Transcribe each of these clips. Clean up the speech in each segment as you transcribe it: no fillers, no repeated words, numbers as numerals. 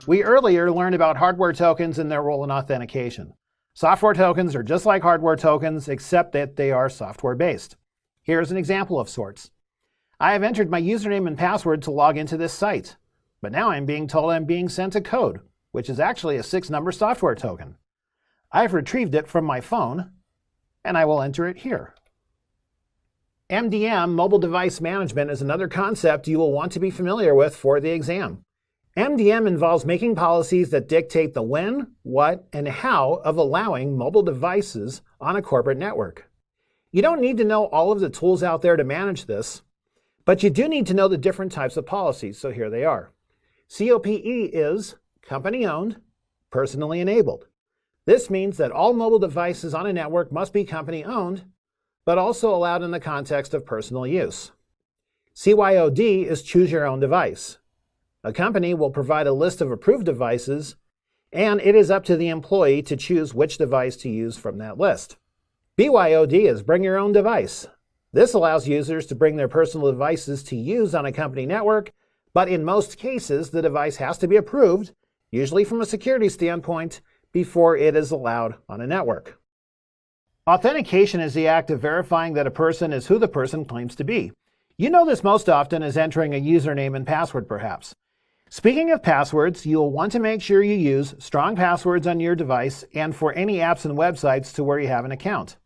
We earlier learned about hardware tokens and their role in authentication. Software tokens are just like hardware tokens, except that they are software-based. Here's an example of sorts. I have entered my username and password to log into this site, but now I'm being told I'm being sent a code, which is actually a 6-number software token. I've retrieved it from my phone, and I will enter it here. MDM, mobile device management, is another concept you will want to be familiar with for the exam. MDM involves making policies that dictate the when, what, and how of allowing mobile devices on a corporate network. You don't need to know all of the tools out there to manage this, but you do need to know the different types of policies, so here they are. COPE is company-owned, personally enabled. This means that all mobile devices on a network must be company-owned, but also allowed in the context of personal use. CYOD is choose your own device. A company will provide a list of approved devices, and it is up to the employee to choose which device to use from that list. BYOD is bring your own device. This allows users to bring their personal devices to use on a company network, but in most cases, the device has to be approved, usually from a security standpoint, before it is allowed on a network. Authentication is the act of verifying that a person is who the person claims to be. You know this most often as entering a username and password, perhaps. Speaking of passwords, you'll want to make sure you use strong passwords on your device and for any apps and websites to where you have an account.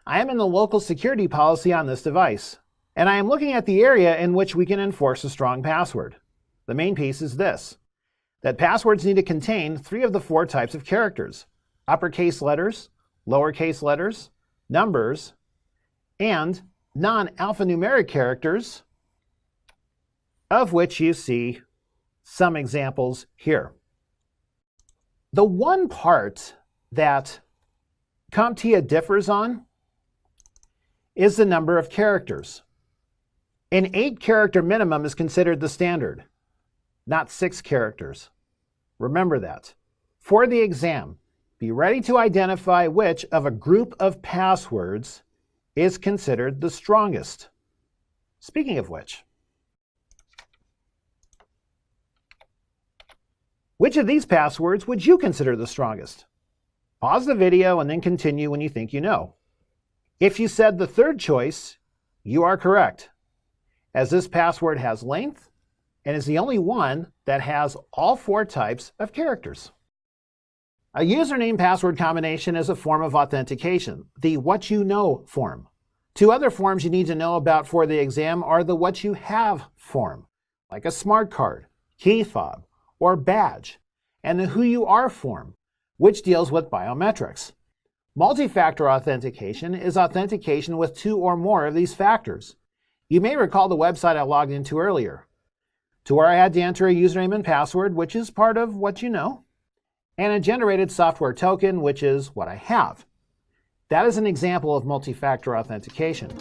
I am in the local security policy on this device, and I am looking at the area in which we can enforce a strong password. The main piece is this, that passwords need to contain 3 of the 4 types of characters: uppercase letters, lowercase letters, numbers, and non-alphanumeric characters, of which you see some examples here. The one part that CompTIA differs on is the number of characters. An 8-character minimum is considered the standard, not 6 characters. Remember that. For the exam, be ready to identify which of a group of passwords is considered the strongest. Speaking of which of these passwords would you consider the strongest? Pause the video and then continue when you think you know. If you said the third choice, you are correct, as this password has length and is the only one that has all 4 types of characters. A username password combination is a form of authentication, the what you know form. 2 other forms you need to know about for the exam are the what you have form, like a smart card, key fob, or badge, and the who you are form, which deals with biometrics. Multifactor authentication is authentication with 2 or more of these factors. You may recall the website I logged into earlier, to where I had to enter a username and password, which is part of what you know, and a generated software token, which is what I have. That is an example of multi-factor authentication.